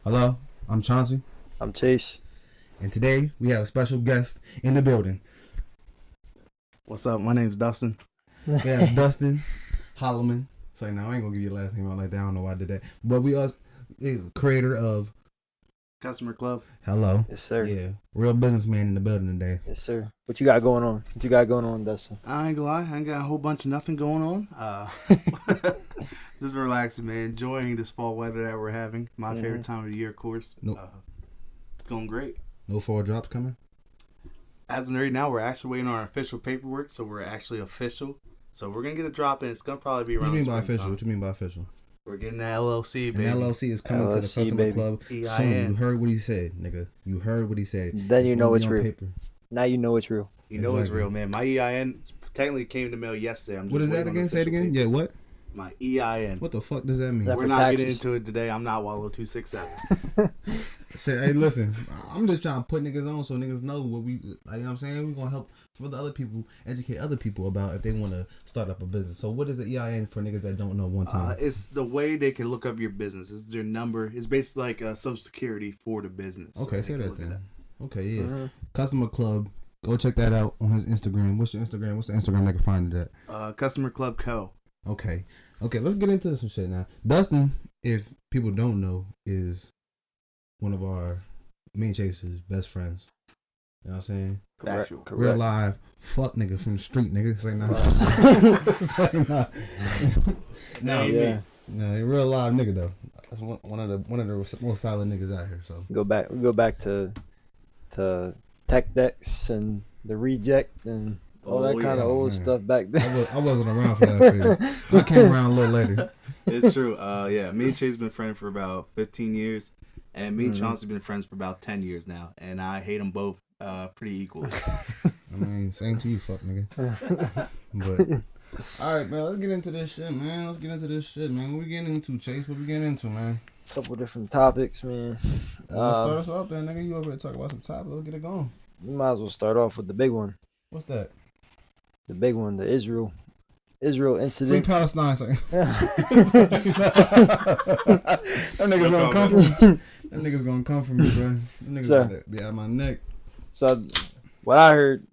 Hello, I'm Chauncey, I'm Chase. and today we have a special guest in the building. What's up? My name's Dustin. We have Dustin Holloman. So now I ain't gonna give you your last name out like that. I don't know why I did that. But we are creator of Customer Club. Hello. Yes, sir. Yeah, real businessman in the building today. Yes, sir. What you got going on? What you got going on, Dustin? I ain't gonna lie, I ain't got a whole bunch of nothing going on. Just relaxing, man. Enjoying this fall weather that we're having. My favorite time of the year, of course. Nope. Going great. No fall drops coming? As of right now, we're actually waiting on our official paperwork, so we're actually official. So we're gonna get a drop in. It's gonna probably be around. What do you mean by official? What you mean by official? We're getting the LLC, baby. And LLC is coming to the LLC, Customer baby. Club soon. You heard what he said, nigga. You heard what he said. Then you know gonna it's be on real. paper. Now you know it's real. You know it's Exactly. real, man. My EIN technically came in the mail yesterday. I'm just What is that waiting on again? Say it official again. paper. Yeah, what? My EIN. What the fuck does that mean? That- We're for not taxes. getting into it today. I'm not Wallow 267. Say, hey, listen, I'm just trying to put niggas on so niggas know what we, like, you know what I'm saying? We're going to help for the other people, educate other people about if they want to start up a business. So what is the EIN for niggas that don't know one time? It's the way they can look up your business. It's their number. It's basically like Social Security for the business. Okay, they say can that look it then. up. Okay, yeah. Mm-hmm. Customer Club. Go check that out on his Instagram. What's your Instagram? What's the Instagram they can find it at? Customer Club Co. Okay, let's get into some shit now. Dustin, if people don't know, is one of our me and Chase's best friends. You know what I'm saying? Factual. Real live fuck nigga from the street, nigga. It's like nah. It's like nah. No, Yeah. No, you're a real live nigga though. That's one of the most solid niggas out here. So We go back to tech decks and the reject and all that kind of old man. stuff back then. I wasn't around for that phase. I came around a little later. It's true. Yeah, me and Chase been friends for about 15 years, and me and Chauncey been friends for about 10 years now, and I hate them both pretty equally. I mean, same to you, fuck nigga. But all right, man. Let's get into this shit, man. What we getting into, Chase? What we getting into, man? Couple different topics, man. Let's start us off, then, nigga. You over here talk about some topics. Let's get it going. We might as well start off with the big one. What's that? The big one, the Israel Free incident. Palestine. That nigga's No gonna come comment. from. That nigga's gonna come from me, bro. That nigga's Sir. gonna be out my neck. So what I heard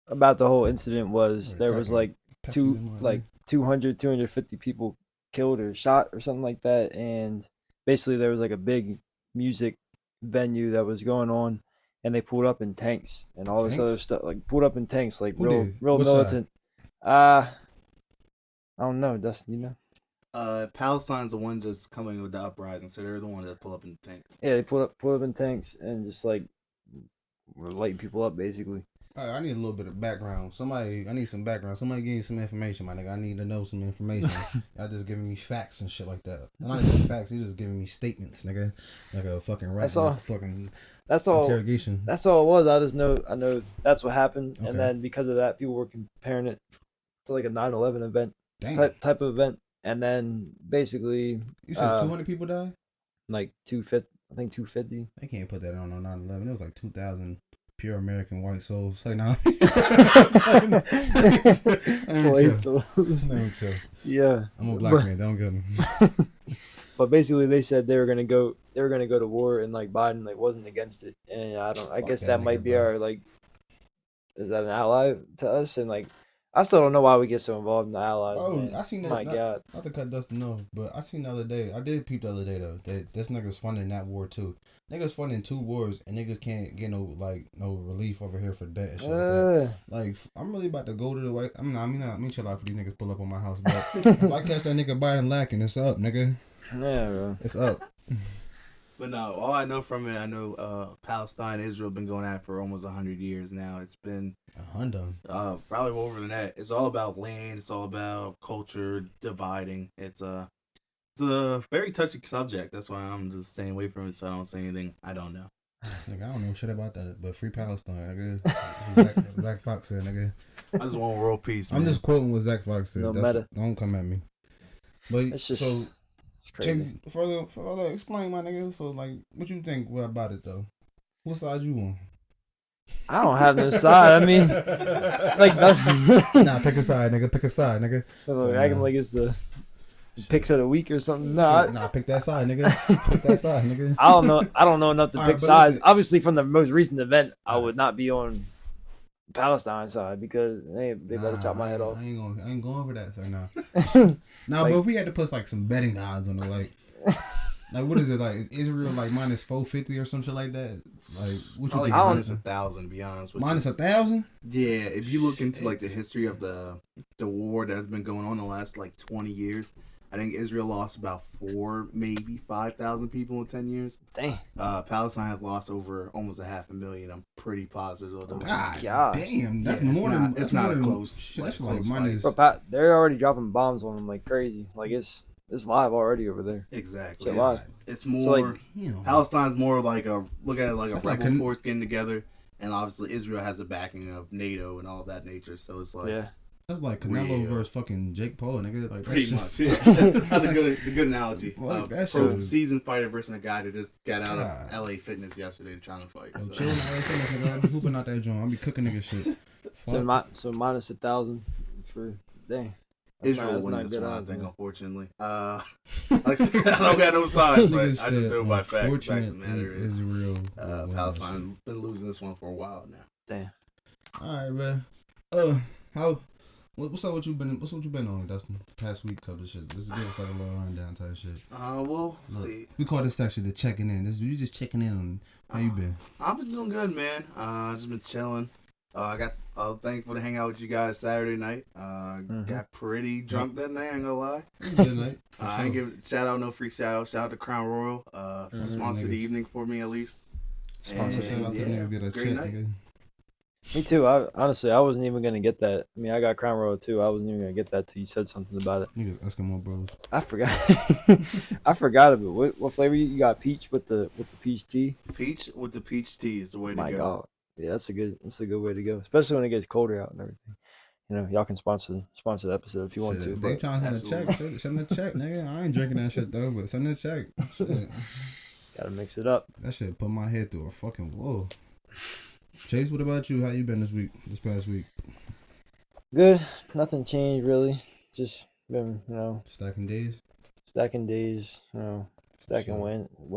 about the whole incident was there was like Pepsi's in my 250 people killed or shot or something like that, and basically there was like a big music venue that was going on, and they pulled up in tanks and all this Tanks? other stuff, like pulled up in tanks, like Who real did? real What militant. I don't know, Dustin, you know? Palestine's the ones that's coming with the uprising, so they're the ones that pull up in the tank. Yeah, they pulled up in tanks and just like were lighting people up basically. All right, I need a little bit of background. I need some background. Somebody give me some information, my nigga. I need to know some information. Y'all just giving me facts and shit like that. Not even facts. You just giving me statements, nigga. Like a fucking rat. That's all. Like fucking That's all. interrogation. That's all it was. I know that's what happened, Okay. and then because of that, people were comparing it to like a 9/11 event Damn. type of event, and then basically You said 200 people died? like 250. I think 250. They can't put that on 9/11. It was like 2,000 pure American white souls. Like, nah. Wait, so- Chill. yeah, I'm a black But- man. Don't get me. but basically they said they were gonna go to war, and like Biden like wasn't against it, and I Fuck guess that that nigga, might be bro. our like, is that an ally to us? And like I still don't know why we get so involved in the allies. Oh, man. I seen that. My God. Not to cut Dustin off, but I seen the other day. I did peep the other day though that this nigga's funding that war too. Niggas funding 2 wars and niggas can't get no relief over here for debt and shit like that. Like I'm really about to go to the white. I chill out for these niggas pull up on my house. But if I catch that nigga Biden lacking, it's up, nigga. Yeah, bro. It's up. But no, all I know from it, I know Palestine, Israel been going at it for almost 100 years now. It's been probably over than that. It's all about land. It's all about culture dividing. It's a very touchy subject. That's why I'm just staying away from it so I don't say anything I don't know. Nigga, I don't know shit about that, but free Palestine, nigga. Zach Fox said, nigga. I just want world peace, man. I'm just quoting what Zach Fox said. No matter. Don't come at me. But It's just- so It's crazy. Chase, further explain, my nigga. So, like, what you think about it, though? What side you on? I don't have no side. I mean, like, Nah, pick a side, nigga. Pick a side, nigga. acting like it's the picks of the week or something. Nah, pick that side, nigga. Pick that side, nigga. I don't know enough to pick sides. Listen. Obviously, from the most recent event, I would not be on Palestine side because they better chop my head off. I ain't going over that. So nah. Nah, but if we had to put like some betting odds on it, like what is it like? Is Israel like minus 450 or some shit like that? Like what you think? Minus 1,000, to be honest with you. Minus 1,000? Yeah, if you look into like the history of the war that's been going on the last like 20 years, I think Israel lost about maybe 5,000 people in 10 years. Dang. Palestine has lost over almost 500,000. I'm pretty positive. God damn, that's more than it's not a close. That's like minus. Bro, they're already dropping bombs on them like crazy. Like it's live already over there. Exactly. It's more. So like, Palestine's more like look at it like a rebel force getting together, and obviously Israel has the backing of NATO and all of that nature. So it's like that's like Canelo versus fucking Jake Paul, nigga. Like pretty much. Yeah, that's a good analogy. Seasoned fighter versus a guy that just got out of LA Fitness yesterday trying to fight. I'm chilling out LA Fitness, nigga. I'm hooping out that joint. I'll be cooking nigga shit. So minus 1,000 for dang. Israel won this one, I think, unfortunately. Like I said, I don't got no sides, but I just threw my fact. The fact of the matter is, Israel, Palestine been losing this one for a while now. Damn. All right, man. What's up? What you been on, Dustin? Past week, couple of shit. Let's give us like a little rundown type shit. Well, see. We call this section the checking in. You just checking in on how you been. I've been doing good, man. Just been chilling. I was thankful to hang out with you guys Saturday night. Got pretty drunk that night, I ain't gonna lie. Good night. I ain't give shout out, no free shout out. Shout out to Crown Royal. Sponsored the evening for me at least. Shout out to the nigga get a check, nigga. Me too. Honestly, I wasn't even gonna get that. I mean, I got Crown Royal too. I wasn't even gonna get that till you said something about it. Niggas Eskimo bros. I forgot. I forgot of it. What flavor you got? Peach with the peach tea. Peach with the peach tea is the way to go. My God. Yeah, that's a good way to go, especially when it gets colder out and everything. You know, y'all can sponsor the episode if you want to. They trying to send a check. Send a check, nigga. I ain't drinking that shit though, but send a check. Gotta mix it up. That shit put my head through a fucking wall. Chase, what about you? How you been this past week? Good. Nothing changed really. Just been, stacking days. Stacking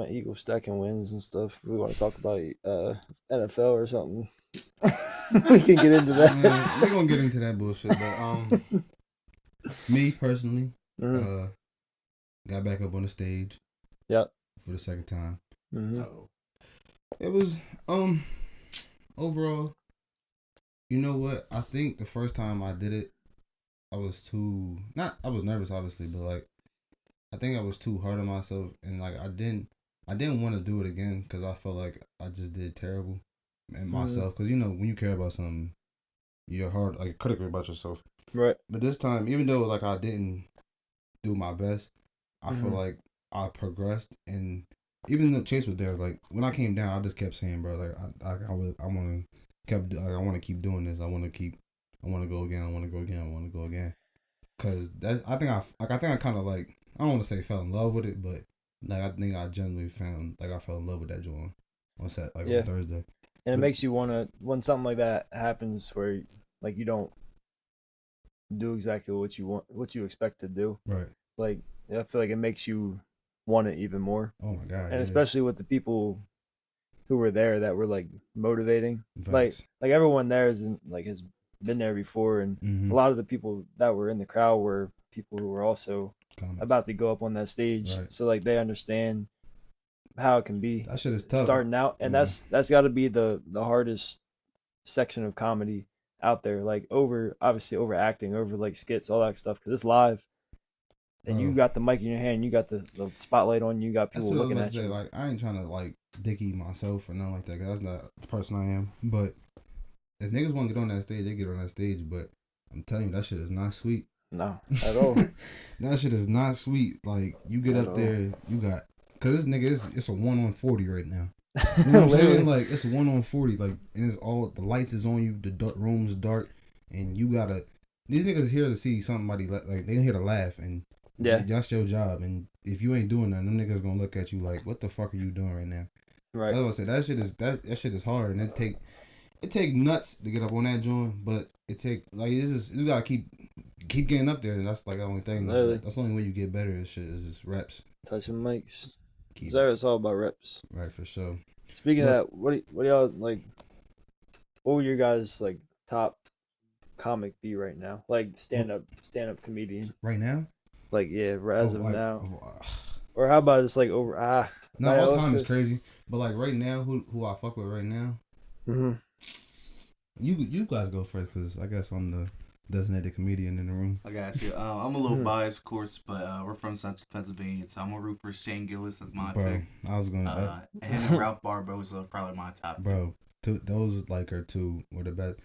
Eagles stacking wins and stuff. We want to talk about NFL or something. We can get into that. We're gonna get into that bullshit. But me personally, got back up on the stage. Yep. For the second time. Mm-hmm. It was overall. You know what? I think the first time I did it, I was nervous obviously, but like. I think I was too hard on myself, and like I didn't want to do it again because I felt like I just did terrible and myself. Because when you care about something, you're hard, like critical about yourself. Right. But this time, even though like I didn't do my best, I feel like I progressed, and even though Chase was there, like when I came down, I just kept saying, bro, like I want to keep doing this. I want to go again. Cause I think I kind of like. I don't want to say fell in love with it, but like I think I generally I fell in love with that joint on set on Thursday. And it makes you when something like that happens where like you don't do exactly what you expect to do. Right. Like I feel like it makes you want it even more. Oh my God. And especially with the people who were there that were like motivating. Facts. Like everyone there has been there before, and a lot of the people that were in the crowd were people who were also about to go up on that stage, right. So like they understand how it can be. That shit is tough. Starting out, and that's got to be the hardest section of comedy out there. Like over acting, over like skits, all that stuff, because it's live, and you got the mic in your hand, you got the spotlight on you, got people looking at you. Like I ain't trying to like dicky myself or nothing like that. Cause that's not the person I am. But if niggas want to get on that stage, they get on that stage. But I'm telling you, that shit is not sweet. No, at all. That shit is not sweet. Like you get up there, you got because this nigga it's a 1 on 40 right now. You know what I'm saying? Like it's a 1 on 40. Like and it's all the lights is on you. The room's dark, and you gotta. These niggas here to see somebody like they here to laugh, and that's your job. And if you ain't doing that, them niggas gonna look at you like, what the fuck are you doing right now? Right. That's what I said. That shit is hard, and it take nuts to get up on that joint, but it take like you gotta keep keep getting up there, and that's like the only thing. Literally. That's the only way you get better. Is shit is just reps. Touching mics. It's all about reps. Right, for sure. Speaking of that, what do y'all like? What would your guys like top comic be right now? Like stand up comedian. Right now? Like as of like, now. Or how about just like over No, all time is crazy. But like right now, who I fuck with right now? Mm-hmm. You guys go first because I guess I'm the designated comedian in the room. I got you. I'm a little biased, of course, but we're from Central Pennsylvania, so I'm gonna root for Shane Gillis as my pick. I was gonna. And Ralph Barbosa are probably my top. Bro, those are two were the best.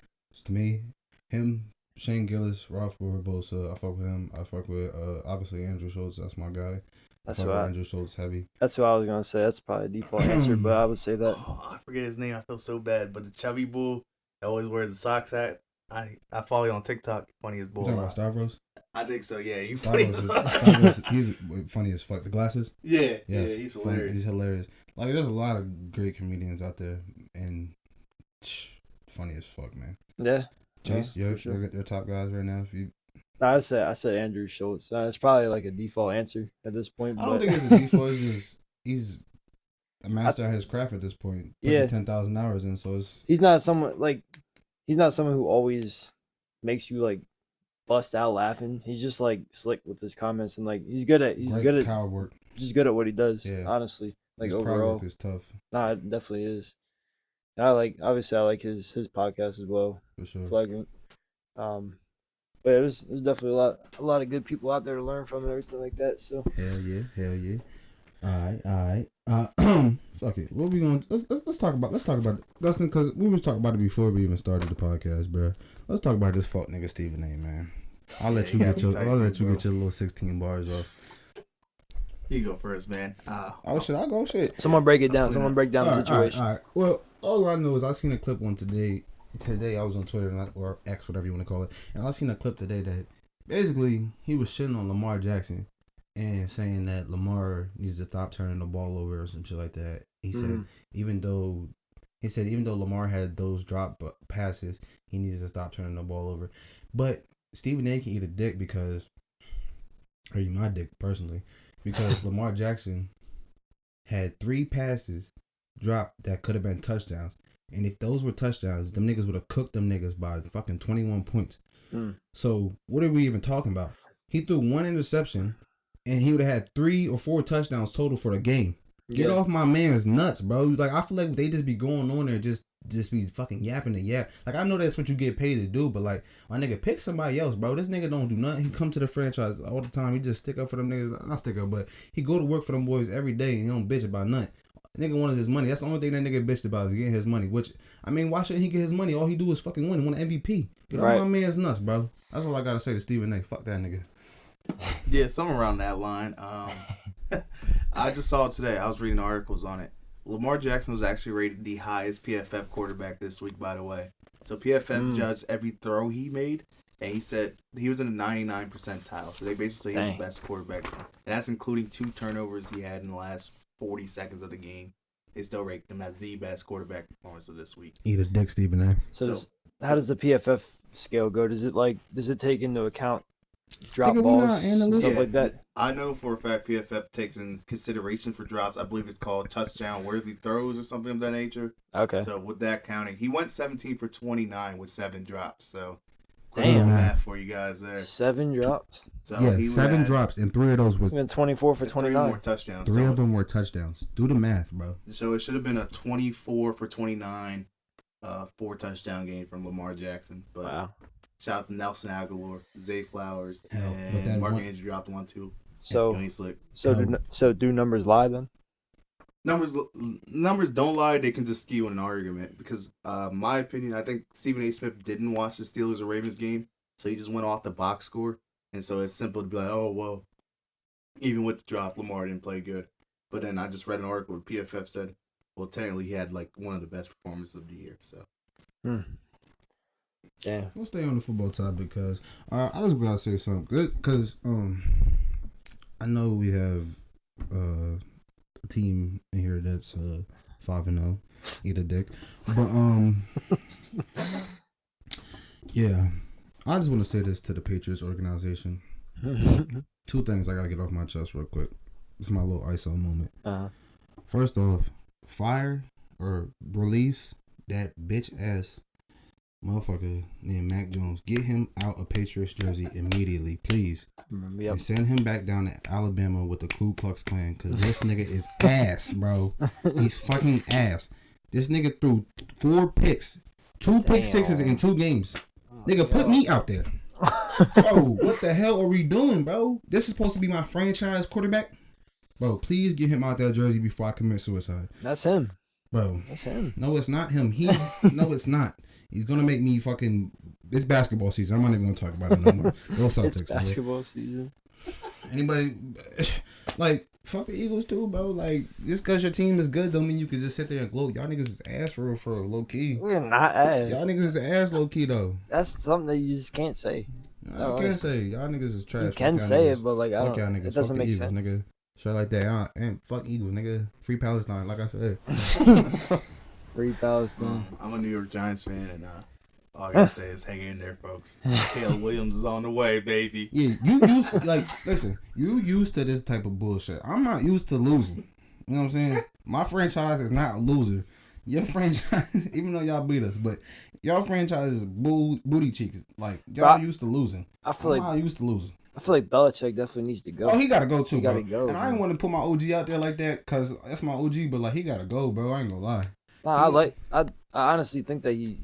To me, him, Shane Gillis, Ralph Barbosa. I fuck with him. I fuck with obviously Andrew Schultz. That's my guy. That's what Andrew Schultz heavy. That's what I was gonna say. That's probably a default answer, but I would say that. Oh, I forget his name. I feel so bad. But the chubby bull that always wears the socks hat. I follow you on TikTok. Funny as bull. You talking about Stavros? I think so. Yeah, he's funny. He's funny as fuck. The glasses. Yeah, yes, yeah, he's hilarious. He's hilarious. Like there's a lot of great comedians out there, and funny as fuck, man. Yeah. Chase, your top guys right now. If you. I said Andrew Schultz. It's probably like a default answer at this point. I don't think it's a default. He's a master at his craft at this point. Put 10,000 hours in, so it's. He's not someone who always makes you like bust out laughing. He's just like slick with his comments and like he's good at crowd work. Just good at what he does. Yeah. Honestly, like his overall, crowd work is tough. Nah, it definitely is. And I like his podcast as well. For sure. Flagrant. But there's definitely a lot of good people out there to learn from and everything like that. So hell yeah. All right. Fuck it. What we going? Let's talk about Dustin, because we was talking about it before we even started the podcast, bro. Let's talk about this fuck nigga Stephen A. Man. I'll let you get your little 16 bars off. You go first, man. Should I go? Shit. Someone break it down. Someone break down the situation. All right. Well, all I know is I seen a clip one today. Today I was on Twitter or X, whatever you want to call it, and I seen a clip today that basically he was shitting on Lamar Jackson and saying that Lamar needs to stop turning the ball over or some shit like that. He said even though Lamar had those drop passes, he needs to stop turning the ball over. But Stephen A. can eat a dick or eat my dick personally, because Lamar Jackson had 3 passes dropped that could have been touchdowns. And if those were touchdowns, them niggas would have cooked them niggas by fucking 21 points. So what are we even talking about? He threw 1 interception, and he would have had 3 or 4 touchdowns total for the game. Get off my man's nuts, bro. Like, I feel like they just be going on there just be fucking yapping the yap. Like, I know that's what you get paid to do, but like, my nigga, pick somebody else, bro. This nigga don't do nothing. He come to the franchise all the time. He just stick up for them niggas. Not stick up, but he go to work for them boys every day, and he don't bitch about nothing. Nigga wanted his money. That's the only thing that nigga bitched about is getting his money. Which, I mean, why shouldn't he get his money? All he do is fucking win. He won an MVP. Get off my man's nuts, bro. That's all I gotta say to Stephen A. Fuck that nigga. Yeah, something around that line. I just saw it today. I was reading articles on it. Lamar Jackson was actually rated the highest PFF quarterback this week, by the way. So PFF judged every throw he made, and he said he was in the 99th percentile. So they basically say he was the best quarterback. And that's including 2 turnovers he had in the last 40 seconds of the game. They still rate him as the best quarterback performance of this week. Eat a dick, Stephen A. So how does the PFF scale go? Does it take into account drop balls and stuff like that? I know for a fact PFF takes in consideration for drops. I believe it's called touchdown worthy throws or something of that nature. Okay. So with that counting, he went 17 for 29 with 7 drops. So damn, math for you guys there. 7 drops. So yeah, 7 drops, and 3 of those was 24 for 29. 3 more touchdowns. 3 of them were touchdowns. Do the math, bro. So it should have been a 24 for 29, 4 touchdown game from Lamar Jackson. But wow. Shout out to Nelson Aguilar, Zay Flowers, and Mark Andrews dropped 1 too. So do numbers lie then? Numbers don't lie. They can just skew in an argument because, my opinion, I think Stephen A. Smith didn't watch the Steelers or Ravens game, so he just went off the box score, and so it's simple to be like, oh well, even with the drop, Lamar didn't play good. But then I just read an article where PFF said, well, technically he had like one of the best performances of the year. So. Yeah. We'll stay on the football topic because I just gotta say something good because I know we have a team in here that's 5-0, eat a dick, but yeah, I just want to say this to the Patriots organization. 2 things I gotta get off my chest real quick. This is my little ISO moment. First off, fire or release that bitch ass motherfucker named Mac Jones. Get him out of Patriots jersey immediately, please. Yep. And send him back down to Alabama with the Ku Klux Klan, because this nigga is ass, bro. He's fucking ass. This nigga threw 4 picks, 2 pick sixes in 2 games. Nigga, put me out there. Bro, what the hell are we doing, bro? This is supposed to be my franchise quarterback. Bro, please get him out that jersey before I commit suicide. That's him. Bro. That's him. No, it's not him. No, it's not. He's gonna make me fucking. It's basketball season. I'm not even gonna talk about it no more. Go Celtics. It's basketball season. Anybody like fuck the Eagles too, bro? Like just because your team is good don't mean you can just sit there and gloat. Y'all niggas is ass for low key. We're not ass. Y'all niggas is ass low key though. That's something that you just can't say. I can't say y'all niggas is trash. You can say it, but like I fuck don't. Y'all niggas. It doesn't fuck make Eagles, sense. Nigga. Shit like that. And fuck Eagles, nigga. Free Palestine, like I said. Free Palestine. I'm a New York Giants fan, and all I gotta say is hang in there, folks. Caleb Williams is on the way, baby. Yeah, you like listen. You used to this type of bullshit. I'm not used to losing. You know what I'm saying? My franchise is not a loser. Your franchise, even though y'all beat us, but y'all franchise is booty cheeks. Like y'all used to losing. I'm not used to losing. I feel like Belichick definitely needs to go. Oh, he gotta go too, he bro. Gotta go, and I ain't want to put my OG out there like that because that's my OG. But like, he gotta go, bro. I ain't gonna lie. Nah, I honestly think that he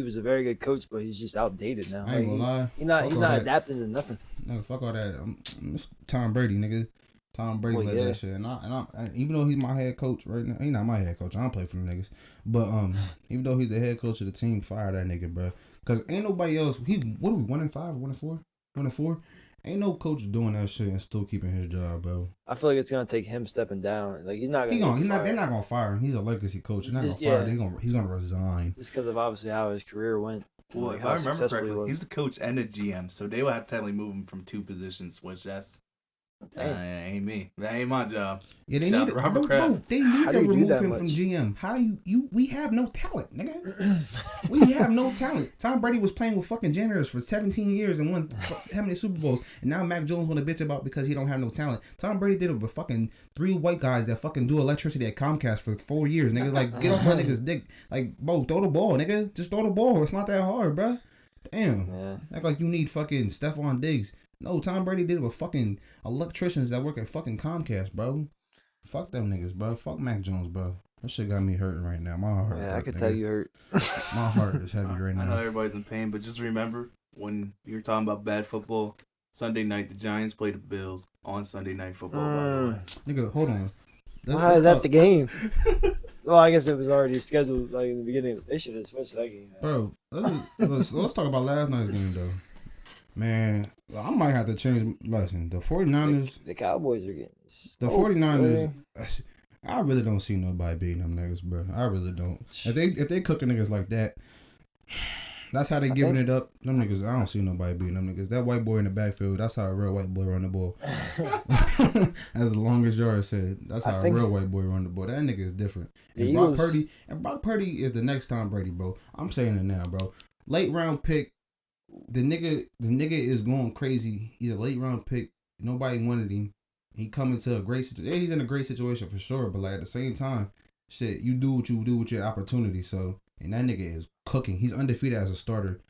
was a very good coach, but he's just outdated now. I ain't gonna lie. He's not adapting to nothing. No, fuck all that. It's Tom Brady, nigga. Tom Brady led that shit, and I even though he's my head coach right now, he's not my head coach. I don't play for the niggas, but even though he's the head coach of the team, fire that nigga, bro. Cause ain't nobody else. What are we 1-5, 1-4, 1-4? Ain't no coach doing that shit and still keeping his job, bro. I feel like it's gonna take him stepping down. Like he's not. They're not gonna fire him. He's a legacy coach. They're not gonna fire him. He's gonna resign. Just because of obviously how his career went. Well, if I remember correctly, he's the coach and the GM, so they would have to technically move him from 2 positions, which that's ain't me. That ain't my job. Yeah, they need they need to remove him from GM. How we have no talent, nigga. We have no talent. Tom Brady was playing with fucking janitors for 17 years and won how many Super Bowls, and now Mac Jones want to bitch about because he don't have no talent. Tom Brady did it with fucking 3 white guys that fucking do electricity at Comcast for 4 years, nigga. Like, get off my nigga's dick. Like, bro, throw the ball, nigga. Just throw the ball. It's not that hard, bro. Damn. Yeah. Act like you need fucking Stephon Diggs. No, Tom Brady did it with fucking electricians that work at fucking Comcast, bro. Fuck them niggas, bro. Fuck Mac Jones, bro. That shit got me hurting right now. My heart. Yeah, I can tell you hurt. My heart is heavy right now. I know everybody's in pain, but just remember when you're talking about bad football, Sunday night the Giants play the Bills on Sunday Night Football. By the way, nigga, hold on. Why is that the game? Well, I guess it was already scheduled like in the beginning. They should have switched that game. Bro, let's talk about last night's game though. Man, I might have to change. Listen, the 49ers. The Cowboys are getting the 49ers. I really don't see nobody beating them niggas, bro. I really don't. If they cooking niggas like that, that's how they giving it up. Them niggas, I don't see nobody beating them niggas. That white boy in the backfield, that's how a real white boy run the ball. As the longest yard said, that's how a real white boy run the ball. That nigga is different. And Brock Purdy is the next Tom Brady, bro. I'm saying it now, bro. Late round pick. The nigga is going crazy. He's a late round pick. Nobody wanted him. He coming to a great situation. Yeah, he's in a great situation for sure. But like at the same time, shit, you do what you do with your opportunity. So, and that nigga is cooking. He's undefeated as a starter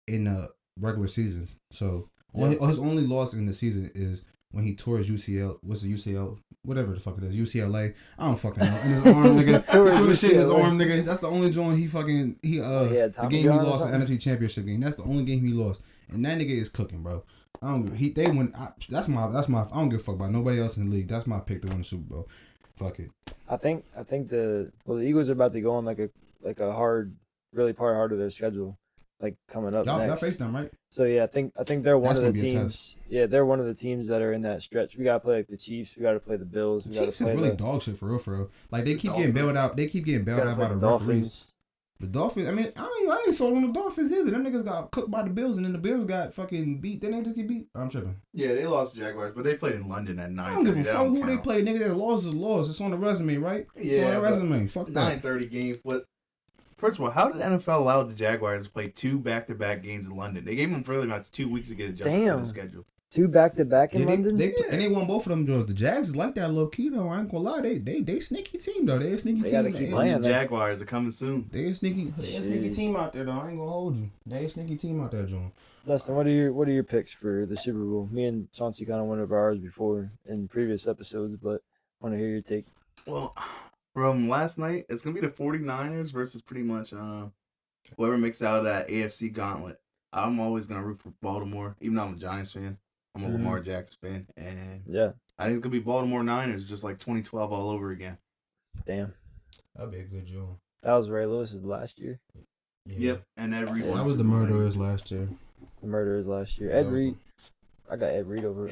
in the regular seasons. So his only loss in the season is when he tore his UCL. What's the UCL? Whatever the fuck it is. UCLA. I don't fucking know. In his arm, nigga. He tore the shit in his arm, nigga. That's the only joint the game he lost the NFC Championship game. That's the only game he lost. And that nigga is cooking, bro. That's my I don't give a fuck about nobody else in the league. That's my pick to win the Super Bowl. Fuck it. I think the Eagles are about to go on like a hard, really part of their schedule. Like coming up next. Y'all face them, right? So yeah, I think they're one of the teams. Yeah, they're one of the teams that are in that stretch. We gotta play like the Chiefs. We gotta play the Bills. The Chiefs is really dog shit for real. Like they keep getting bailed out. They keep getting bailed out by the referees. The Dolphins. I mean, I ain't sold on the Dolphins either. Them niggas got cooked by the Bills, and then the Bills got fucking beat. Then they just get beat. I'm tripping. Yeah, they lost the Jaguars, but they played in London at 9:30. I don't give a fuck who they played, nigga. That loss is loss. It's on the resume, right? Yeah, it's on the resume. Fuck that. 9:30 game. What? First of all, how did the NFL allow the Jaguars to play 2 back-to-back games in London? They gave them fairly much 2 weeks to get adjusted to the schedule. 2 back-to-back in London? And they won both of them joints. The Jags is like that low key though. I ain't gonna lie. They sneaky team though. They a sneaky team. Gotta keep playing. The Jaguars are coming soon. They a sneaky team out there though. I ain't gonna hold you. They a sneaky team out there, John. Dustin, what are your picks for the Super Bowl? Me and Chauncey kind of went over ours before in previous episodes, but I want to hear your take. Well, from last night, it's gonna be the 49ers versus pretty much whoever makes out of that AFC gauntlet. I'm always gonna root for Baltimore, even though I'm a Giants fan. I'm a Lamar Jackson fan, and I think it's gonna be Baltimore Niners, just like 2012 all over again. Damn, that'd be a good job. That was Ray Lewis's last year. Yeah. Yep, and Ed Reed. That was the Murderers last year. The Murderers last year. Ed Reed. I got Ed Reed over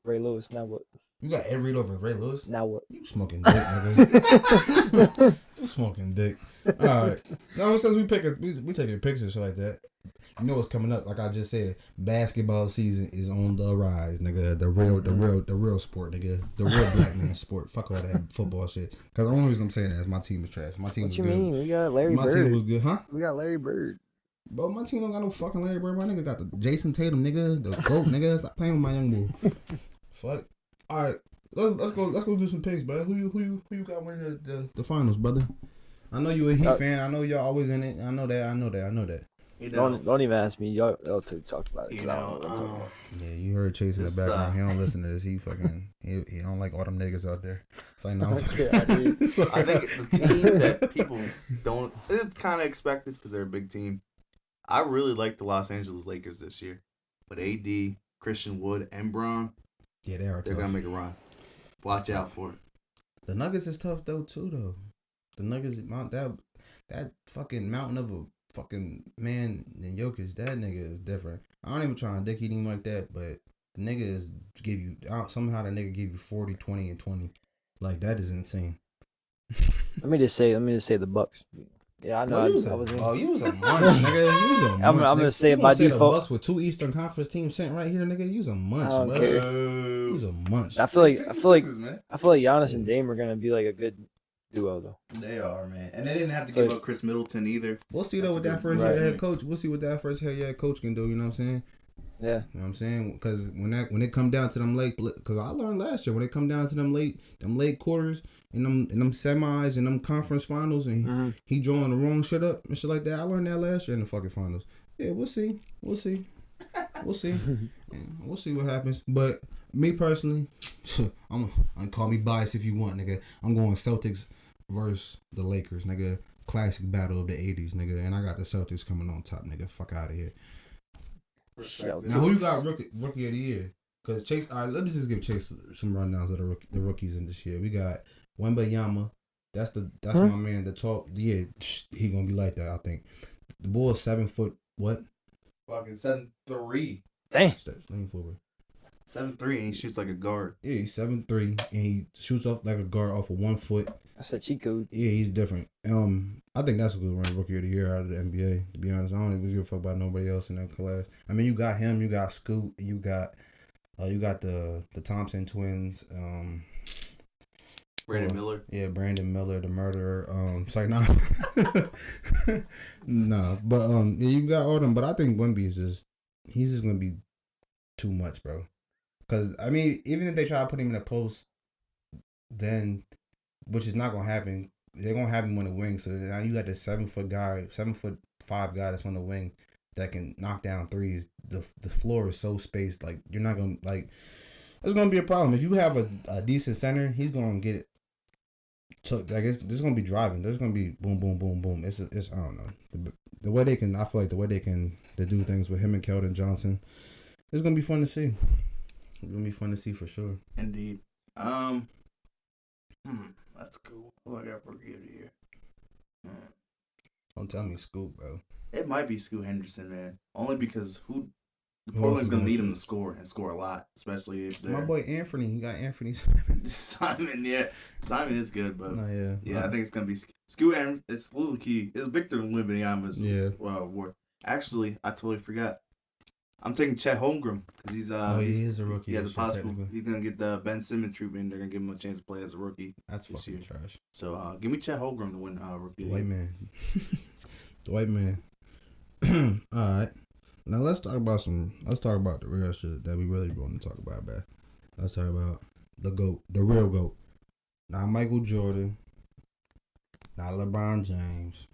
Ray Lewis. Now what? You got Ed Reed over Ray Lewis? Now what? You smoking dick, nigga. You smoking dick. All right. Now since we taking pictures like that. You know what's coming up? Like I just said, basketball season is on the rise, nigga. The real sport, nigga. The real black man sport. Fuck all that football shit. Because the only reason I'm saying that is my team is trash. My team what was you good. Mean? We got Larry Bird. My team was good, huh? We got Larry Bird. Bro, my team don't got no fucking Larry Bird. My nigga got the Jason Tatum, nigga. The GOAT, nigga. Stop playing with my young boy. Fuck. All right. Let's go do some picks, bro. Who you got winning the finals, brother? I know you a Heat fan. I know y'all always in it. I know that. You know, don't even ask me. Y'all talk about it. You know, yeah, you heard Chase in the background. He don't listen to this. He don't like all them niggas out there. It's like no. I think the teams that people don't. It's kind of expected because they're a big team. I really like the Los Angeles Lakers this year with AD, Christian Wood, and Braun. Yeah, they're gonna make a run. Watch out for it. The Nuggets is tough though too though. The Nuggets that fucking mountain of a fucking man and Jokic, that nigga is different. I don't even try to dick eat him like that, but the nigga is somehow the nigga give you 40, 20, and 20. Like that is insane. Let me just say the Bucks. Yeah, I know. You was a munch, nigga. You was a munch. I'm gonna say by default. The Bucks with 2 Eastern Conference teams sitting right here, nigga. You was a munch, I don't bro. care. You was a munch. I feel like Giannis and Dame are gonna be like a good duo though. They are, man, and they didn't have to give up Chris Middleton either. We'll see though with that first year head coach. We'll see what that first year head coach can do. You know what I'm saying? Yeah. You know what I'm saying? Because when it come down to them late, because I learned last year when it come down to them late quarters and them semis and them conference finals and he drawing the wrong shit up and shit like that. I learned that last year in the fucking finals. Yeah, we'll see. Yeah, we'll see what happens. But me personally, I'm call me biased if you want, nigga. I'm going Celtics versus the Lakers, nigga. Classic battle of the 80s, nigga. And I got the Celtics coming on top, nigga. Fuck out of here. Now, who you got rookie of the year? Because Chase, all right, let me just give Chase some rundowns of the rookies in this year. We got Wembanyama. That's my man. The top, yeah, he gonna be like that. I think the Bulls 7 foot what? Fucking 7'3". Dang. Lean forward. 7'3" and he shoots like a guard. Yeah, he's 7'3" and he shoots off like a guard off of 1 foot. That's a cheat code. Yeah, he's different. I think that's a good run rookie of the year out of the NBA. To be honest, I don't even give a fuck about nobody else in that class. I mean, you got him, you got Scoot, you got the Thompson twins. Brandon Miller. Yeah, Brandon Miller, the murderer. It's like nah, no, but yeah, you got all them. But I think Wemby he's just gonna be too much, bro. Because I mean, even if they try to put him in a post, then which is not gonna happen. They're gonna have him on the wing. So now you got this 7'5" guy that's on the wing that can knock down threes. The floor is so spaced. Like you're not gonna like. It's gonna be a problem if you have a decent center. He's gonna get it. So I guess there's gonna be driving. There's gonna be boom, boom, boom, boom. It's I don't know the way they can. I feel like the way they do things with him and Keldon Johnson. It's gonna be fun to see. It's gonna be fun to see for sure. Indeed. That's cool. Who I got rookie of the year? Don't tell me Scoop, bro. It might be Scoot Henderson, man. Only because Portland's gonna need him to score and score a lot, especially if they're... My boy Anthony, he got Anthony Simon, yeah. Simon is good, but yeah, I think it's gonna be Scoot Henderson. It's a little key. It's Victor Wembanyama's award. Actually, I totally forgot. I'm taking Chet Holmgren because he is a rookie. Yeah, the possible he's gonna get the Ben Simmons treatment. They're gonna give him a chance to play as a rookie. That's fucking trash. So give me Chet Holmgren to win rookie. White man. The white man. All right. Now let's talk about the real shit that we really want to talk about, man. Let's talk about the GOAT, the real GOAT. Not Michael Jordan, not LeBron James,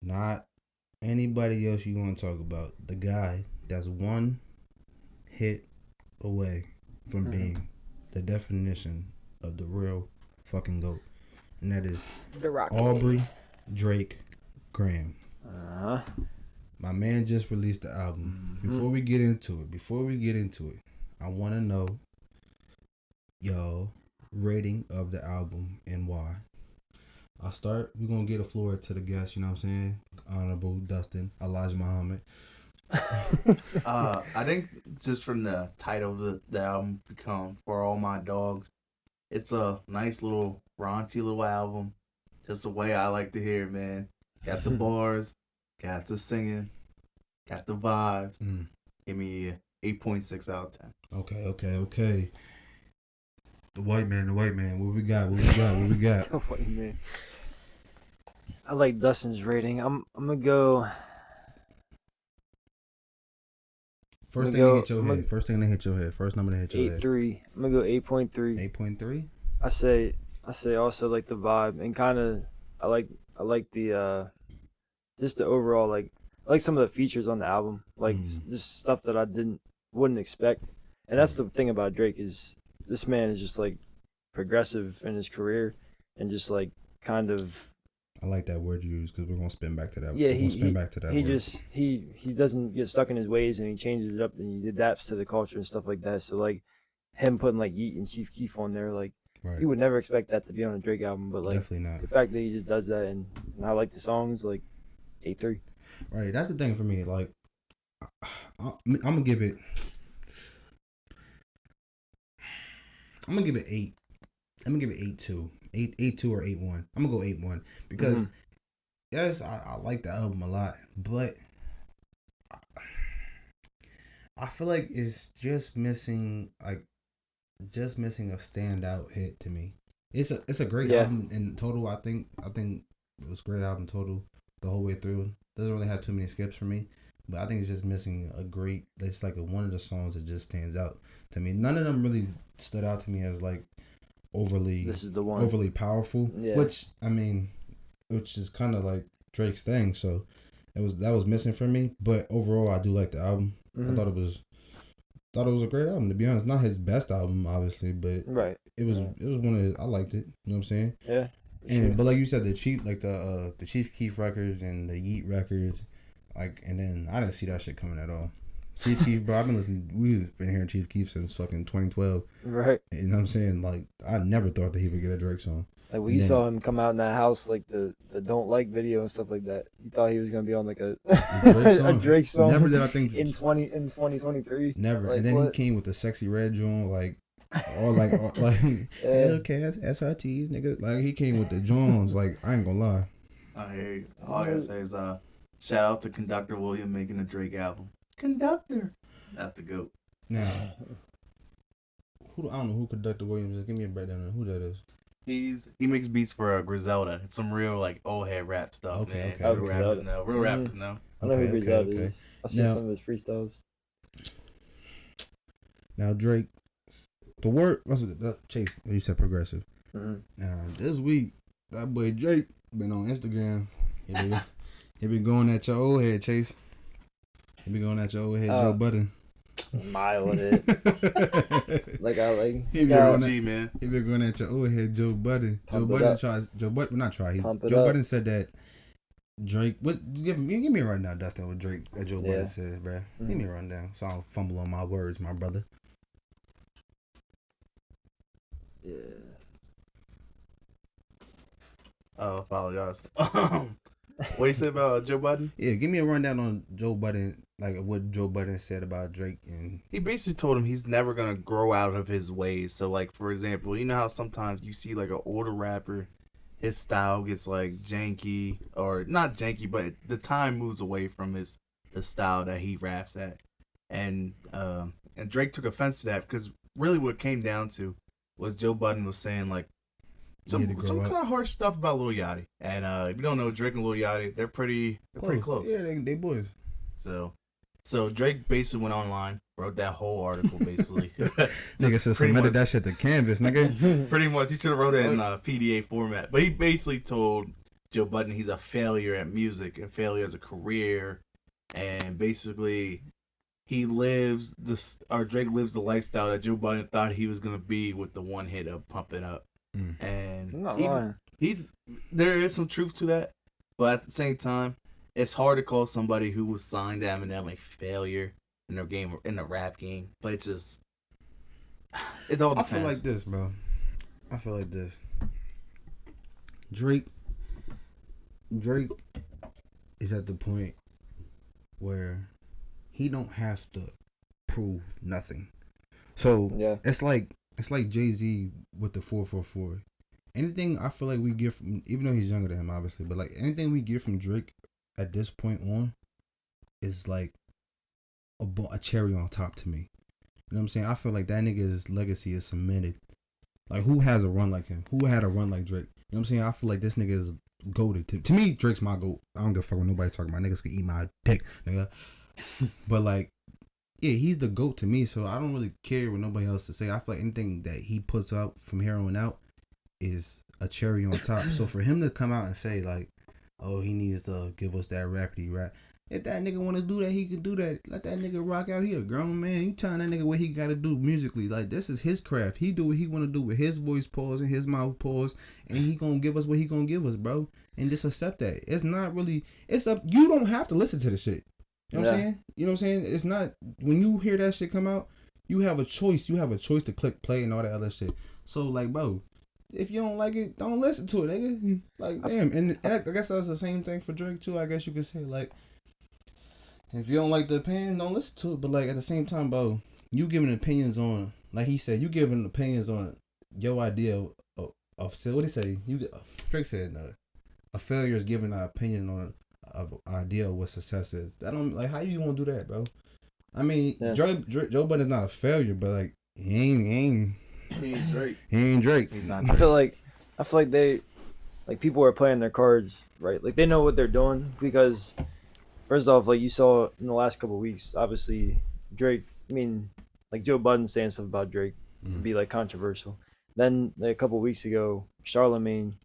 not anybody else you want to talk about. The guy that's one hit away from being the definition of the real fucking GOAT. And that is Aubrey Drake Graham. My man just released the album. Before we get into it, I want to know y'all rating of the album and why. I'll start. We're going to get a floor to the guests, you know what I'm saying? Honorable Dustin, Elijah Muhammad. I think just from the title of the album, become For All My Dogs, it's a nice little raunchy little album. Just the way I like to hear it, man. Got the bars, got the singing, got the vibes. Give me a 8.6 out of 10. Okay. The white man. What we got? The white man. I like Dustin's rating. I'm gonna go. First thing to hit your head. First number to hit your head. 8.3. I'm gonna go 8.3. 8.3. I say also like the vibe and kind of I like the just the overall like I like some of the features on the album, like just stuff that I wouldn't expect. And that's the thing about Drake is this man is just like progressive in his career and just like kind of. I like that word you use because we're gonna spin back to that. Yeah, he doesn't get stuck in his ways and he changes it up and he adapts to the culture and stuff like that. So like him putting like Yeet and Chief Keef on there, like you would never expect that to be on a Drake album, but like definitely not. The fact that he just does that and I like the songs, like 8.3. Right, that's the thing for me. Like I'm gonna give it 8. I'm gonna give it 8.2. 8.2 or 8.1. I'm gonna go 8.1 because yes, I like the album a lot, but I feel like it's just missing a standout hit to me. It's a great album in total. I think it was a great album total the whole way through. Doesn't really have too many skips for me, but I think it's just missing a great. It's like one of the songs that just stands out to me. None of them really stood out to me as like overly powerful, which is kind of like Drake's thing. So that was missing for me. But overall, I do like the album. I thought it was a great album, to be honest. Not his best album, obviously, but it was one of his, I liked it. You know what I'm saying? Yeah. But like you said, the Chief Keef records and the Yeet records, like, and then I didn't see that shit coming at all. Chief Keef, bro, we've been hearing Chief Keef since fucking 2012. Right. You know what I'm saying? Like, I never thought that he would get a Drake song. Like, when you saw him come out in that house, like, the Don't Like video and stuff like that, you thought he was going to be on, like, a Drake song. Never did I think. In 2023. Never. Like, and then he came with the sexy red joint, like, okay, that's SRTs, nigga. Like, he came with the Jones, like, I ain't gonna lie. I hear you. All I gotta say is, shout out to Conductor William making a Drake album. Conductor. That's the GOAT. Now, I don't know who Conductor Williams is. Give me a breakdown on who that is. He makes beats for Griselda. It's some real like old head rap stuff. Okay. Real rappers now. I know who Griselda is. I see some of his freestyles. Now Drake, the word Chase. You said progressive. Now this week, that boy Drake been on Instagram. He been going at your old head, Chase. He be going at your old head, Joe Budden. Miling it. Like I like. He been going at your old head, Joe Budden. Joe Budden said that Drake. What? Give me a rundown, Dustin. What Drake that Joe Budden said, bro. Give me a rundown, so I don't fumble on my words, my brother. Yeah. Oh, apologize. What you say about Joe Budden? Yeah, give me a rundown on Joe Budden, like what Joe Budden said about Drake. And he basically told him he's never gonna grow out of his ways. So, like, for example, you know how sometimes you see like an older rapper, his style gets like janky, or not janky, but the time moves away from the style that he raps at, and Drake took offense to that because really what it came down to was Joe Budden was saying like, some kind of harsh stuff about Lil Yachty. And if you don't know, Drake and Lil Yachty, they're pretty close. Yeah, they boys. So Drake basically went online, wrote that whole article basically. Nigga should submitted that shit to Canvas, nigga. Pretty much, he should have wrote it in PDA format. But he basically told Joe Budden he's a failure at music and failure as a career, and basically Drake lives the lifestyle that Joe Budden thought he was gonna be with the one hit of Pump It Up. And I'm not lying. There is some truth to that, but at the same time, it's hard to call somebody who was signed to Eminem a failure in their game, in the rap game. But it all depends. I feel like this, bro. Drake is at the point where he don't have to prove nothing. So yeah, it's like Jay-Z with the 444. Anything I feel like we get from, even though he's younger than him, obviously, but like anything we get from Drake at this point on is like a cherry on top to me. You know what I'm saying? I feel like that nigga's legacy is cemented. Like, who has a run like him? Who had a run like Drake? You know what I'm saying? I feel like this nigga is goated. To me, Drake's my goat. I don't give a fuck what nobody's talking about. Niggas can eat my dick, nigga. But like, yeah, he's the GOAT to me, so I don't really care what nobody else to say. I feel like anything that he puts out from here on out is a cherry on top. So for him to come out and say like, oh, he needs to give us that rapidy rap. If that nigga want to do that, he can do that. Let that nigga rock out. He a grown man. You telling that nigga what he got to do musically. Like, this is his craft. He do what he want to do with his voice pause and his mouth pause, and he gonna give us what he gonna give us, bro. And just accept that. It's not really. It's up. You don't have to listen to the shit. You know what I'm saying? You know what I'm saying? It's not, when you hear that shit come out, you have a choice. You have a choice to click play and all that other shit. So like, bro, if you don't like it, don't listen to it, nigga. Like, damn. And I guess that's the same thing for Drake too. I guess you could say, like, if you don't like the opinion, don't listen to it. But like, at the same time, bro, you giving opinions on, like he said, you giving opinions on your idea of what he say? Drake said a failure is giving an opinion on of idea of what success is. That don't, like, how you gonna do that, bro? I mean, yeah. Joe Budden is not a failure, but like, he ain't Drake. He ain't Drake. He's not Drake. I feel like they, like, people are playing their cards right. Like, they know what they're doing, because first off, like you saw in the last couple of weeks, obviously Drake. I mean, like, Joe Budden saying stuff about Drake would be like controversial. Then like, a couple of weeks ago, Charlemagne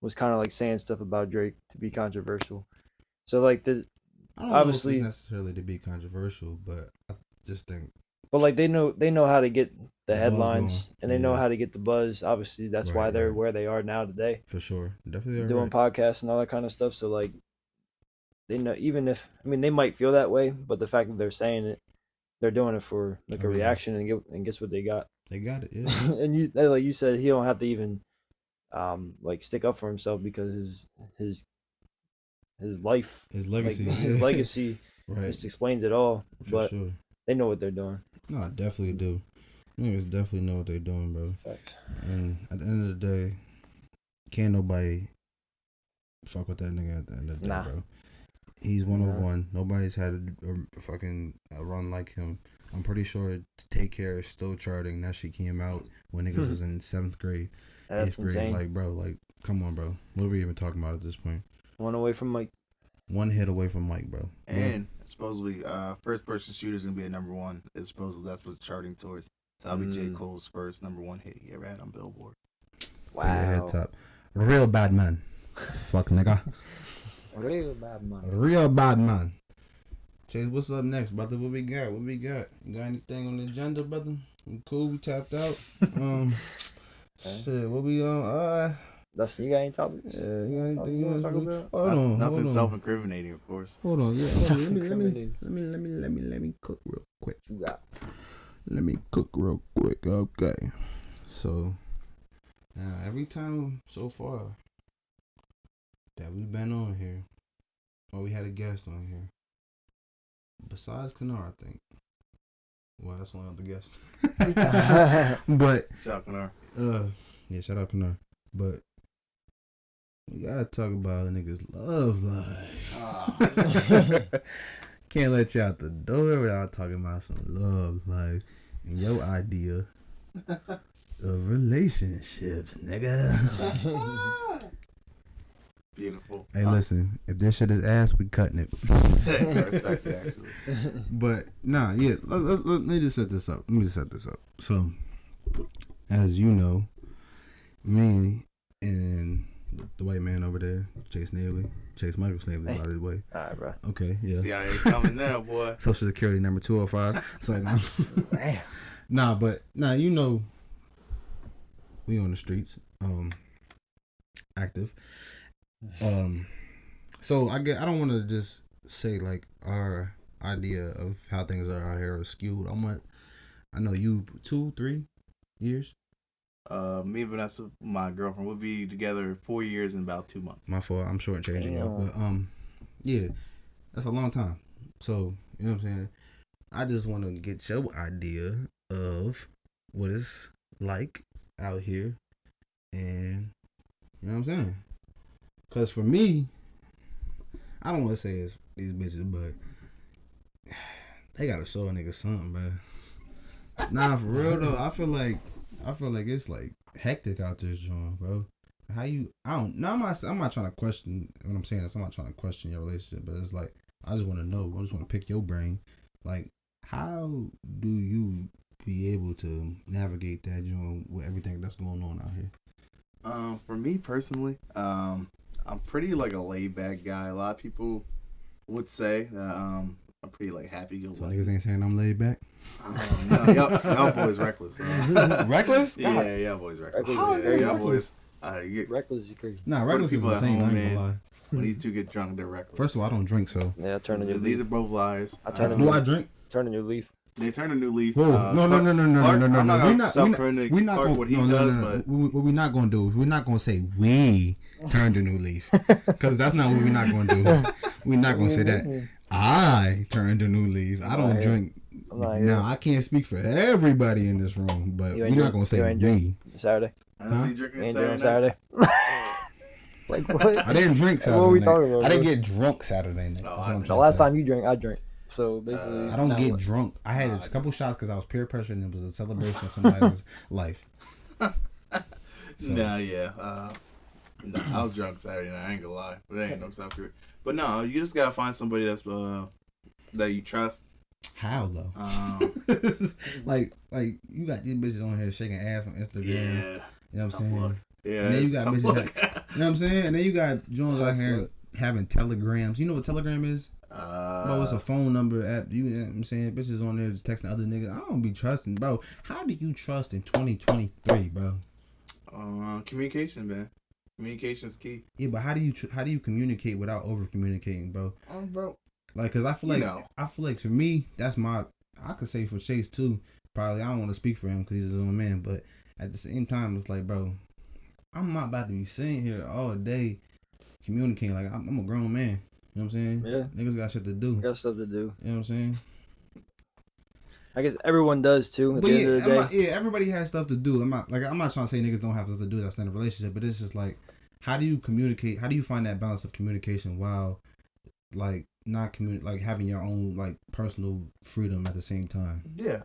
was kind of like saying stuff about Drake to be controversial. So like, I don't obviously know if it's necessarily to be controversial, but I just think. But like, they know how to get the headlines, and they know how to get the buzz. Obviously, that's why they're where they are now today. For sure, definitely doing podcasts and all that kind of stuff. So like, they know, even if, I mean, they might feel that way, but the fact that they're saying it, they're doing it for like a reaction, and guess what they got? They got it, yeah. And like you said, he don't have to even like stick up for himself, because his life, his legacy, like, his legacy just explains it all. But sure, they know what they're doing. No, I definitely do. Niggas definitely know what they're doing, bro. Facts. And at the end of the day, can't nobody fuck with that nigga at the end of the day, bro. He's one of one. Nobody's had a fucking run like him. I'm pretty sure Take Care is still charting. That shit came out when niggas was in 7th grade, 8th grade. Insane. Like, bro, like, come on, bro. What are we even talking about at this point? One away from Mike. One hit away from Mike, bro. And supposedly, first person shooter's gonna be a number one. It's supposedly that's what's charting towards. So that'll be J. Cole's first number one hit he ever had on Billboard. Wow. Head top. Real bad man. Fuck nigga. Real bad man. Real bad man. Chase, what's up next, brother? What we got? You got anything on the agenda, brother? We cool? We tapped out? Shit, what we on? Dustin, you got any topics? Yeah, you got anything you want to talk about? Hold on. Nothing self-incriminating, of course. Hold on, yeah. Let me cook real quick. You got. Let me cook real quick. Okay. So, now every time so far that we've been on here, or we had a guest on here, besides Kanar, I think. Well, that's one of the guests. But shout out Kanar. Yeah, shout out Kanar. But we gotta talk about a nigga's love life. Can't let you out the door without talking about some love life and your idea of relationships, nigga. Beautiful. Hey, listen, if this shit is ass, we cutting it. I respect it, actually. But nah, yeah. Let me just set this up. So, as you know, me and the white man over there, Chase Michael Snavely, by the way. All right, bro. Okay, yeah. CIA coming now, boy. Social Security number 205. It's like, Damn. nah, you know, we on the streets, active. So I don't want to just say like our idea of how things are out here is skewed. I know you 2-3 years. Me and Vanessa, my girlfriend, we'll be together 4 years in about 2 months. My fault. I'm shortchanging y'all, but yeah, that's a long time. So you know what I'm saying. I just want to get your idea of what it's like out here, and you know what I'm saying. Cause for me, I don't want to say it's these bitches, but they gotta show a nigga something, bro. Nah, for real though, I feel like it's like hectic out this joint, bro. I'm not trying to question what I'm saying. I'm not trying to question your relationship, but it's like I just want to know. I just want to pick your brain. Like, how do you be able to navigate that joint with everything that's going on out here? For me personally, I'm pretty like a laid back guy. A lot of people would say that I'm pretty like happy go lucky. So niggas ain't saying I'm laid back. No, y'all boys reckless. Reckless? Yeah, y'all boys reckless. How is Yeah, that y'all reckless? boys. Reckless is crazy. Nah, reckless is people at insane. home, I ain't gonna lie. When these two get drunk, they're reckless. First of all, I don't drink, so. Yeah, I turned a new These leaf. are both liars. Do I drink? Turn a new leaf. They turn a new leaf. Whoa, no. I'm not We're gonna not self-critic Clark what he does, but what we're not gonna do is we're not gonna say we turned a new leaf, because that's not what we're not gonna do. We're not gonna say that I turned a new leaf. I don't drink. Now I can't speak for everybody in this room, but we're not gonna say we. Saturday. I see drinking Ain't doing Saturday. Like what? I didn't drink Saturday. What are we night. talking about? I didn't get drunk Saturday night. That's what I'm The trying last to say. time you drank, I drank. So basically, I don't get drunk. I had a couple shots because I was peer pressure and it was a celebration of somebody's life. So. Nah, yeah. No, I was drunk Saturday night. I ain't gonna lie, but it ain't no self critic. But no, you just gotta find somebody that's that you trust. How though? like you got these bitches on here shaking ass on Instagram. Yeah. You know what I'm saying? Look. Yeah. And then you got bitches. You know what I'm saying? And then you got Jones out here having telegrams. You know what Telegram is? Bro, it's a phone number app. You know what I'm saying? Bitches on there just texting other niggas. I don't be trusting, bro. How do you trust in 2023, bro? Communication, man. Communication's key. Yeah, but how do you communicate without over communicating, bro? Bro. Like, cause I feel like for me, that's I could say for Chase too. Probably I don't want to speak for him because he's his own man, but at the same time, it's like, bro, I'm not about to be sitting here all day communicating. Like, I'm a grown man. You know what I'm saying? Yeah. Niggas got shit to do. Got stuff to do. You know what I'm saying? I guess everyone does too. At the end of the day. Everybody has stuff to do. I'm not trying to say niggas don't have stuff to do that's in a relationship, but it's just like, how do you communicate? How do you find that balance of communication while, like, not like having your own like personal freedom at the same time? Yeah.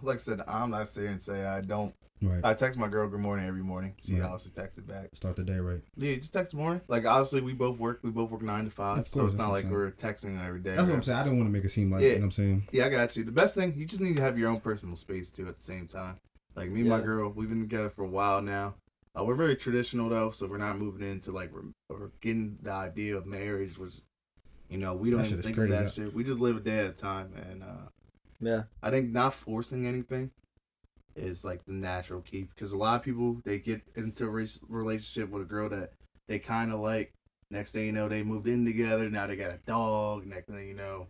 Like I said, I'm not sitting and say I don't. Right. I text my girl good morning every morning. She obviously texted back. Start the day right. Yeah, just text morning. Like, obviously we both work 9 to 5. So it's not like we're texting every day. That's what I'm saying. I didn't want to make it seem like, you know what I'm saying? Yeah, I got you. The best thing, you just need to have your own personal space too at the same time. Like, me and my girl, we've been together for a while now. We're very traditional though, so we're not moving into like we're getting the idea of marriage, which, you know, we don't even think of that shit. We just live a day at a time, and yeah, I think not forcing anything is like the natural key, because a lot of people, they get into a relationship with a girl that they kind of like. Next thing you know, they moved in together. Now they got a dog. Next thing you know,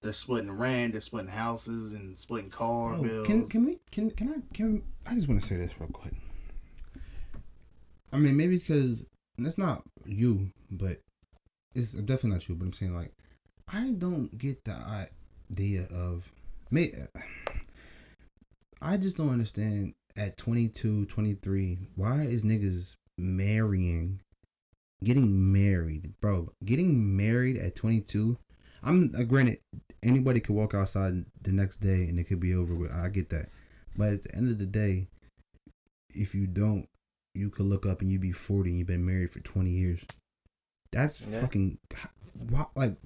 they're splitting rent. They're splitting houses and splitting car bills. I just want to say this real quick. I mean, maybe because that's not you, but it's definitely not you. But I'm saying, like, I don't get the idea of I just don't understand at 22, 23, why is niggas getting married, bro? Getting married at 22. Granted, anybody could walk outside the next day and it could be over with. I get that. But at the end of the day, if you don't, you could look up and you be 40 and you've been married for 20 years. That's fucking like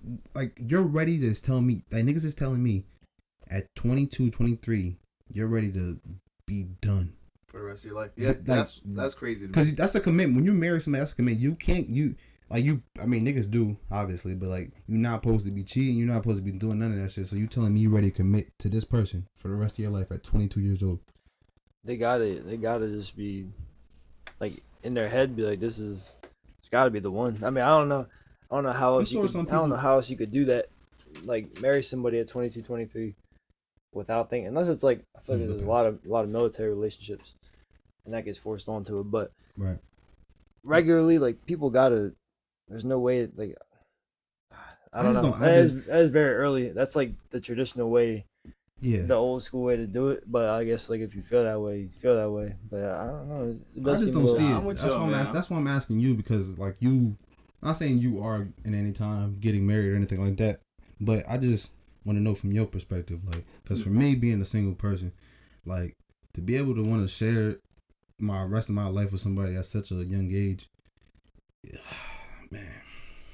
you're ready to tell me, like niggas is telling me at 22, 23, you're ready to be done for the rest of your life. Yeah, that's crazy. Because that's a commitment. When you marry somebody, that's a commitment. I mean, niggas do, obviously, but like, you're not supposed to be cheating. You're not supposed to be doing none of that shit. So you telling me you ready to commit to this person for the rest of your life at 22 years old? They gotta just be, like, in their head, be like, it's gotta be the one. I mean, I don't know how else I don't know how else you could do that. Like, marry somebody at 22, 23 without thinking, unless it's like, I feel like there's a lot of military relationships and that gets forced onto it. But right, regularly, like, people gotta. There's no way, like, I don't know. That is very early. That's like the traditional way, the old school way to do it. But I guess, like, if you feel that way, you feel that way. But I don't know. I just don't see it. That's why I'm asking you, because, like, I'm not saying you are in any time getting married or anything like that, but I just want to know from your perspective, like, because for me, being a single person, like, to be able to want to share my rest of my life with somebody at such a young age. Man.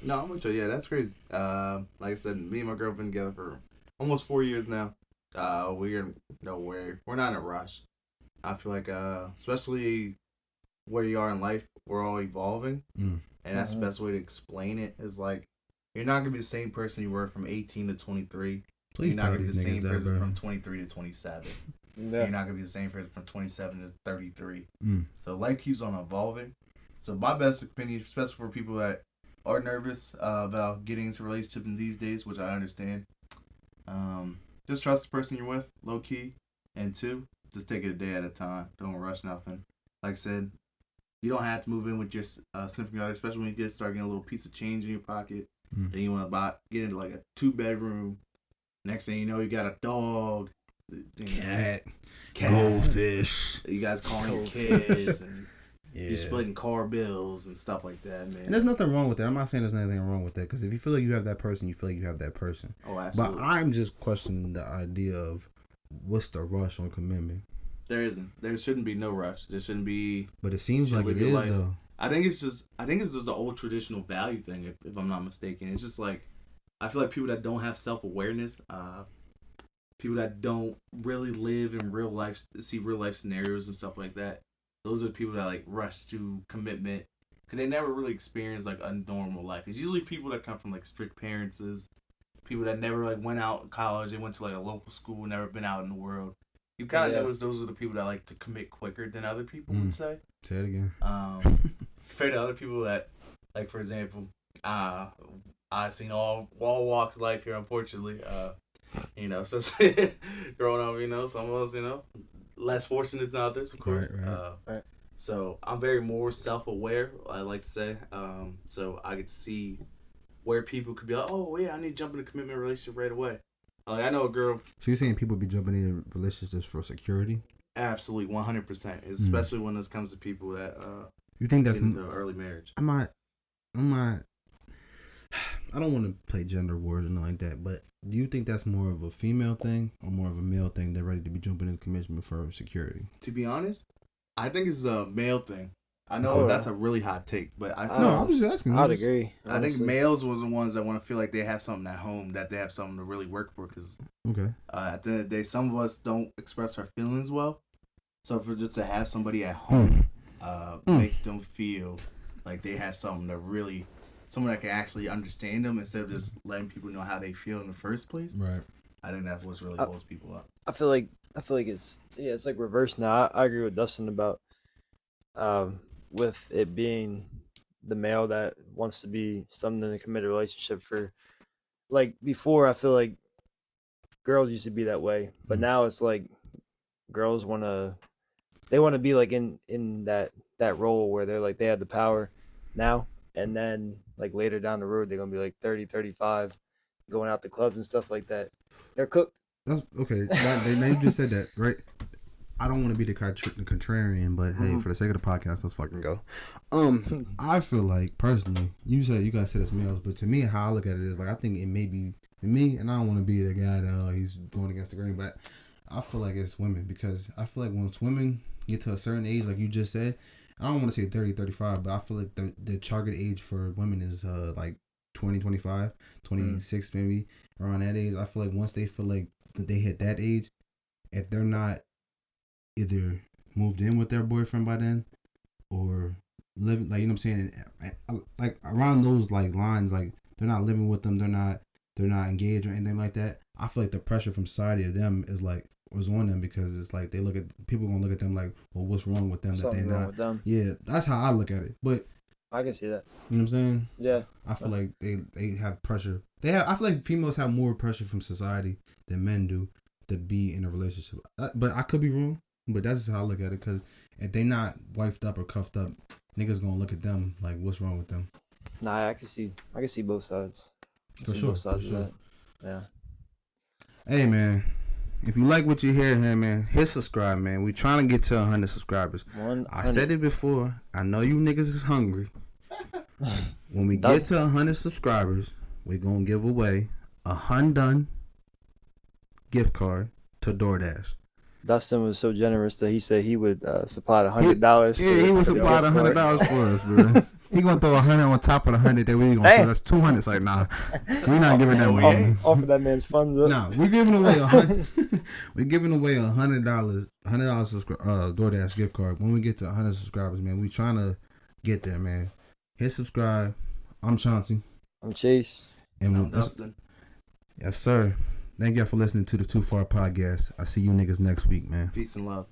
No, I'm with you. Yeah, that's crazy. Like I said, me and my girl have been together for almost 4 years now. We're not in a rush. I feel like, especially where you are in life, we're all evolving, and that's the best way to explain it. Is like, you're not gonna be the same person you were from 18 to 23. Please you're not gonna be the same person from 23 to 27. Yeah. You're not gonna be the same person from 27 to 33. So life keeps on evolving. So my best opinion, especially for people that are nervous about getting into a relationship in these days, which I understand, just trust the person you're with, low key. And 2, just take it a day at a time. Don't rush nothing. Like I said, you don't have to move in with your significant other, especially when you start getting a little piece of change in your pocket. Then you want to get into like a 2-bedroom. Next thing you know, you got a dog, cat, goldfish. You guys calling your kids and. Yeah. You're splitting car bills and stuff like that, man. And there's nothing wrong with that. I'm not saying there's anything wrong with that, because if you feel like you have that person, you feel like you have that person. Oh, absolutely. But I'm just questioning the idea of what's the rush on commitment. There isn't. There shouldn't be no rush. There shouldn't be. But it seems like it is, though. I think it's just the old traditional value thing, if I'm not mistaken. It's just like, I feel like people that don't have self-awareness, people that don't really live in real life, see real life scenarios and stuff like that. Those are the people that like rush to commitment because they never really experience like a normal life. It's usually people that come from like strict parents, people that never like went out in college. They went to like a local school, never been out in the world. You kind of notice those are the people that like to commit quicker than other people would say. Say it again. Compared to other people that, like, for example, I've seen all walks of life here, unfortunately. Especially growing up, some of us, less fortunate than others, of course. Right. So I'm very more self-aware, I like to say. So I could see where people could be like, oh, yeah, I need to jump in a commitment relationship right away. Like, I know a girl. So you're saying people be jumping in relationships for security? Absolutely, 100%. Especially when this comes to people that you think that's into early marriage. I'm not. I don't want to play gender wars or nothing like that, but do you think that's more of a female thing or more of a male thing? They're ready to be jumping in commitment for security. To be honest, I think it's a male thing. I know that's a really hot take, but I was just asking. I'd agree. I think males were the ones that want to feel like they have something at home, that they have something to really work for. Because at the end of the day, some of us don't express our feelings well. So for just to have somebody at home makes them feel like they have something to really, someone that can actually understand them instead of just letting people know how they feel in the first place. Right. I think that's what's really holds people up. I feel like it's like reverse now. I agree with Dustin about with it being the male that wants to be something in a committed relationship for, like, before I feel like girls used to be that way, but now it's like girls want to be like in that role where they're like they have the power now, and then like later down the road they're gonna be like 30, 35, going out to clubs and stuff like that. They're cooked. That's okay. Now you just said that, right? I don't want to be the contrarian, but hey, for the sake of the podcast, let's fucking go. I feel like personally, you guys said it's males, but to me, how I look at it is like I think it may be me, and I don't want to be the guy that he's going against the grain, but I feel like it's women because I feel like once women get to a certain age, like you just said, I don't want to say 30, 35, but I feel like the target age for women is like 20, 25, 26 maybe, around that age. I feel like once they feel like that they hit that age, if they're not either moved in with their boyfriend by then or living, like, you know what I'm saying, like around those like lines, like they're not living with them, they're not engaged or anything like that. I feel like the pressure from society of them is on them because it's like they look at people gonna look at them like, well, what's wrong with them Something that they wrong not? with them. Yeah, that's how I look at it. But I can see that. You know what I'm saying? Yeah. I feel like they have pressure. I feel like females have more pressure from society than men do to be in a relationship. But I could be wrong. But that's just how I look at it. Because if they not wifed up or cuffed up, niggas gonna look at them like, what's wrong with them? Nah, I can see both sides. For sure. Yeah. Hey, man. If you like what you hear here, man, hit subscribe, man. We trying to get to 100 subscribers. 100. I said it before. I know you niggas is hungry. When we get to 100 subscribers, we're going to give away a $100 gift card to DoorDash. Dustin was so generous that he said he would supply $100. He would supply the $100 for us, bro. He gonna throw 100 on top of the 100 that we gonna show. That's 200. It's like, nah, we're not giving that money. Offer that man's funds up. Nah, we're giving away we're giving away $100 DoorDash gift card when we get to 100 subscribers, man. We trying to get there, man. Hit subscribe. I'm Chauncey. I'm Chase. And I'm Dustin. Yes, sir. Thank y'all for listening to the Too Far Podcast. I see you niggas next week, man. Peace and love.